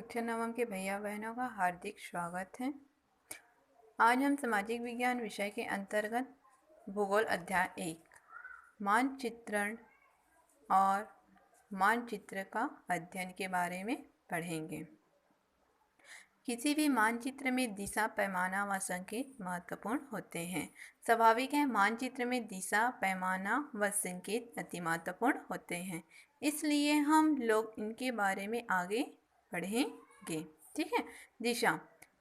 कक्षा नवम के भैया बहनों का हार्दिक स्वागत है। आज हम सामाजिक विज्ञान विषय के अंतर्गत भूगोल अध्याय 1 मानचित्रण और मानचित्र का अध्ययन के बारे में पढ़ेंगे। किसी भी मानचित्र में दिशा, पैमाना व संकेत महत्वपूर्ण होते हैं। स्वाभाविक है, मानचित्र में दिशा, पैमाना व संकेत अति महत्वपूर्ण होते हैं, इसलिए हम लोग इनके बारे में आगे पढ़ेंगे। ठीक है। दिशा,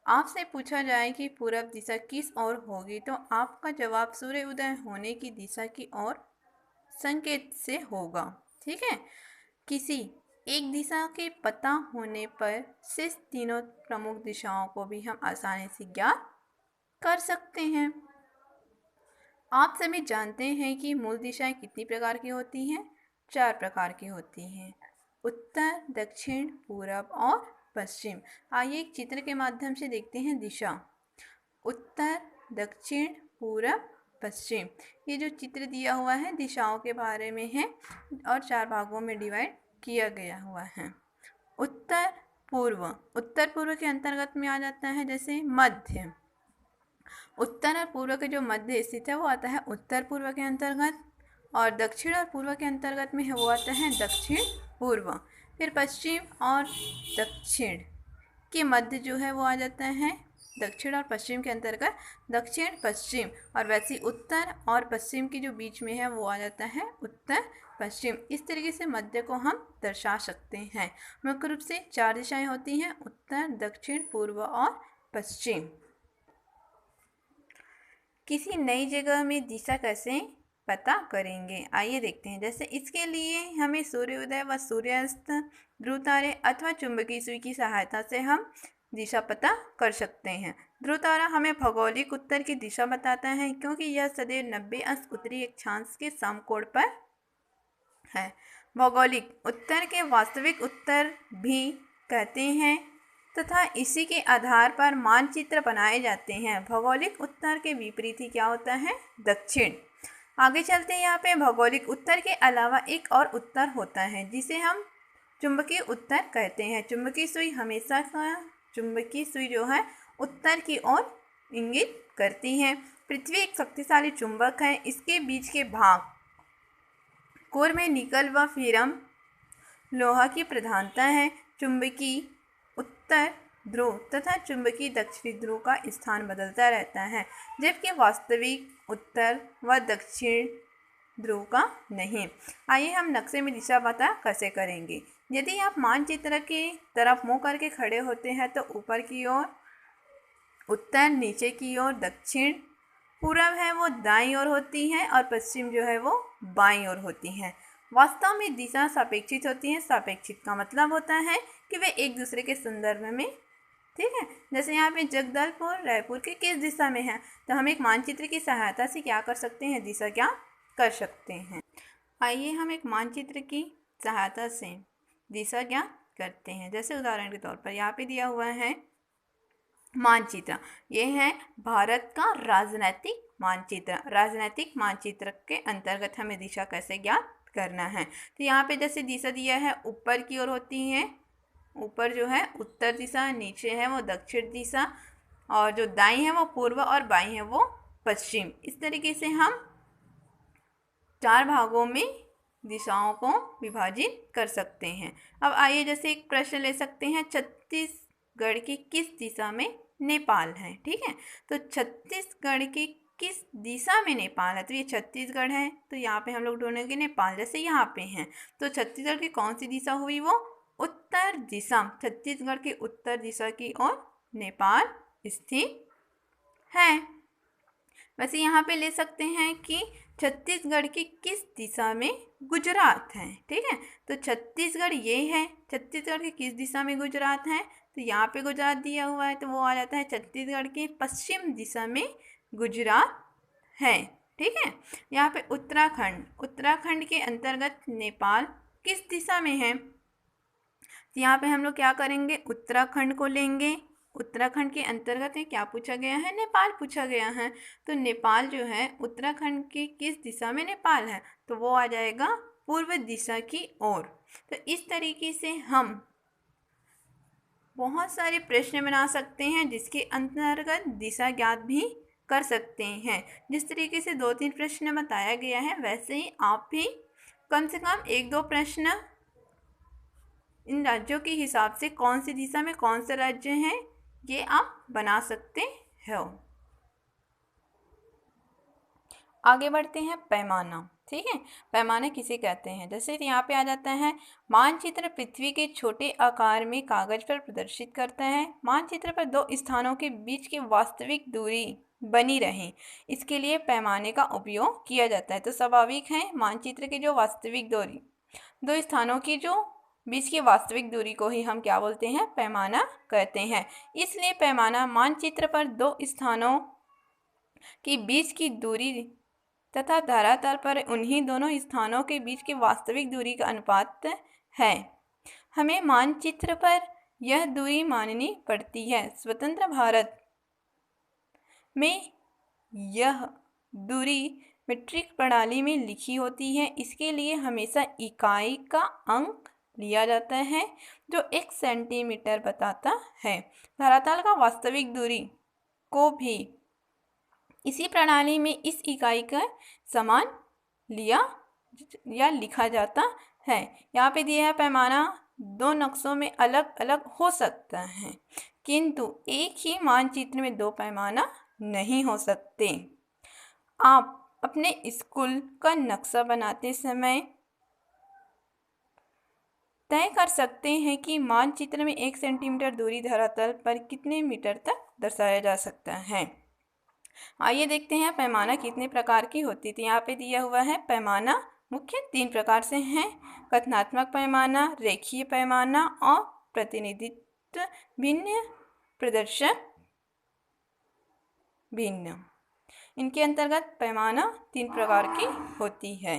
आपसे पूछा जाए कि पूरब दिशा किस ओर होगी तो आपका जवाब सूर्य उदय होने की दिशा की ओर संकेत से होगा। ठीक है। किसी एक दिशा के पता होने पर शेष तीनों प्रमुख दिशाओं को भी हम आसानी से ज्ञात कर सकते हैं। आप सभी जानते हैं कि मूल दिशाएं कितनी प्रकार की होती हैं? 4 प्रकार की होती हैं: उत्तर, दक्षिण, पूरब और पश्चिम। आइए एक चित्र के माध्यम से देखते हैं दिशा। उत्तर, दक्षिण, पूरब, पश्चिम। ये जो चित्र दिया हुआ है दिशाओं के बारे में है और 4 भागों में डिवाइड किया गया हुआ है। उत्तर पूर्व, उत्तर पूर्व के अंतर्गत में आ जाता है जैसे मध्य। उत्तर और पूर्व के जो मध्य स्थित है वो आता है उत्तर पूर्व के अंतर्गत, और दक्षिण और पूर्व के अंतर्गत में है वो आता है दक्षिण पूर्व। फिर पश्चिम और दक्षिण के मध्य जो है वो आ जाता है दक्षिण और पश्चिम के अंतर्गत दक्षिण पश्चिम, और वैसे उत्तर और पश्चिम के जो बीच में है वो आ जाता है उत्तर पश्चिम। इस तरीके से मध्य को हम दर्शा सकते हैं। मुख्य रूप से 4 दिशाएं होती हैं: उत्तर, दक्षिण, पूर्व और पश्चिम। किसी नई जगह में दिशा कैसे पता करेंगे, आइए देखते हैं। जैसे इसके लिए हमें सूर्योदय व सूर्यास्त, ध्रुव तारे अथवा चुंबकीय सुई की सहायता से हम दिशा पता कर सकते हैं। ध्रुव तारा हमें भौगोलिक उत्तर की दिशा बताता है क्योंकि यह सदैव 90 अंश उत्तरी अक्षांश के समकोण पर है। भौगोलिक उत्तर के वास्तविक उत्तर भी कहते हैं तथा इसी के आधार पर मानचित्र बनाए जाते हैं। भौगोलिक उत्तर के विपरीत ही क्या होता है? दक्षिण। आगे चलते हैं। यहाँ पे भौगोलिक उत्तर के अलावा एक और उत्तर होता है जिसे हम चुंबकीय उत्तर कहते हैं। चुंबकीय सुई हमेशा चुंबकीय सुई जो है उत्तर की ओर इंगित करती है। पृथ्वी एक शक्तिशाली चुंबक है। इसके बीच के भाग कोर में निकल व फेरम लोहा की प्रधानता है। चुंबकीय उत्तर ध्रुव तथा चुंबकीय दक्षिणी ध्रुव का स्थान बदलता रहता है, जबकि वास्तविक उत्तर व दक्षिण ध्रुव का नहीं। आइए हम नक्शे में दिशा पता कैसे करेंगे। यदि आप मानचित्र की तरफ मुंह करके खड़े होते हैं तो ऊपर की ओर उत्तर, नीचे की ओर दक्षिण, पूरब है वो दाईं ओर होती है और पश्चिम जो है वो बाईं ओर होती है। वास्तव में दिशा सापेक्षित होती है। सापेक्षित का मतलब होता है कि वे एक दूसरे के संदर्भ में, ठीक है। जैसे यहाँ पे जगदलपुर रायपुर के किस दिशा में है तो हम एक मानचित्र की सहायता से क्या कर सकते हैं? दिशा क्या कर सकते हैं। आइए हम एक मानचित्र की सहायता से दिशा क्या करते हैं। जैसे उदाहरण के तौर पर यहाँ पे दिया हुआ है मानचित्र। ये है भारत का राजनैतिक मानचित्र। राजनैतिक मानचित्र के अंतर्गत हमें दिशा कैसे ज्ञात करना है। तो यहाँ पे जैसे दिशा दिया है ऊपर की ओर होती है, ऊपर जो है उत्तर दिशा, नीचे है वो दक्षिण दिशा, और जो दाईं है वो पूर्व और बाईं है वो पश्चिम। इस तरीके से हम 4 भागों में दिशाओं को विभाजित कर सकते हैं। अब आइए जैसे एक प्रश्न ले सकते हैं, छत्तीसगढ़ की किस दिशा में नेपाल है। ठीक है। तो छत्तीसगढ़ की किस दिशा में नेपाल है, तो ये छत्तीसगढ़ है तो यहाँ पे हम लोग ढूंढेंगे नेपाल। जैसे यहाँ पे हैं तो छत्तीसगढ़ की कौन सी दिशा हुई? वो उत्तर दिशा। छत्तीसगढ़ की उत्तर दिशा की ओर नेपाल स्थित है। वैसे यहाँ पे ले सकते हैं कि छत्तीसगढ़ की किस दिशा में गुजरात है। ठीक है। तो छत्तीसगढ़ ये है, छत्तीसगढ़ की किस दिशा में गुजरात है, तो यहाँ पे गुजरात दिया हुआ है तो वो आ जाता है छत्तीसगढ़ की पश्चिम दिशा में गुजरात है। ठीक है। यहाँ पे उत्तराखंड, उत्तराखंड के अंतर्गत नेपाल किस दिशा में है, तो यहाँ पे हम लोग क्या करेंगे? उत्तराखंड को लेंगे। उत्तराखंड के अंतर्गत में क्या पूछा गया है? नेपाल पूछा गया है। तो नेपाल जो है उत्तराखंड की किस दिशा में नेपाल है, तो वो आ जाएगा पूर्व दिशा की ओर। तो इस तरीके से हम बहुत सारे प्रश्न बना सकते हैं जिसके अंतर्गत दिशा ज्ञात भी कर सकते हैं। जिस तरीके से 2-3 प्रश्न बताया गया है वैसे ही आप भी कम से कम 1-2 प्रश्न इन राज्यों के हिसाब से कौन सी दिशा में कौन से राज्य हैं ये आप बना सकते हो। आगे बढ़ते हैं पैमाना। ठीक है, पैमाना किसे कहते हैं? जैसे यहाँ पे आ जाता है, मानचित्र पृथ्वी के छोटे आकार में कागज पर प्रदर्शित करता है। मानचित्र पर दो स्थानों के बीच की वास्तविक दूरी बनी रहे, इसके लिए पैमाने का उपयोग किया जाता है। तो स्वाभाविक है, मानचित्र की जो वास्तविक दूरी, दो स्थानों की जो बीच की वास्तविक दूरी को ही हम क्या बोलते हैं? पैमाना कहते हैं। इसलिए पैमाना मानचित्र पर दो स्थानों के बीच की दूरी तथा धरातल पर उन्हीं दोनों स्थानों के बीच की वास्तविक दूरी का अनुपात है। हमें मानचित्र पर यह दूरी माननी पड़ती है। स्वतंत्र भारत में यह दूरी मीट्रिक प्रणाली में लिखी होती है। इसके लिए हमेशा इकाई का अंक लिया जाता है जो 1 सेंटीमीटर बताता है। धरातल का वास्तविक दूरी को भी इसी प्रणाली में इस इकाई का समान लिया या लिखा जाता है। यहाँ पे दिया है पैमाना दो नक्शों में अलग अलग हो सकता है, किंतु एक ही मानचित्र में दो पैमाना नहीं हो सकते। आप अपने स्कूल का नक्शा बनाते समय तय कर सकते हैं कि मानचित्र में 1 सेंटीमीटर दूरी धरातल पर कितने मीटर तक दर्शाया जा सकता है। आइए देखते हैं पैमाना कितने प्रकार की होती थी। यहाँ पे दिया हुआ है पैमाना मुख्य 3 प्रकार से हैं: कथनात्मक पैमाना, रेखीय पैमाना और प्रतिनिधित्व भिन्न, प्रदर्शक भिन्न। इनके अंतर्गत पैमाना 3 प्रकार की होती है।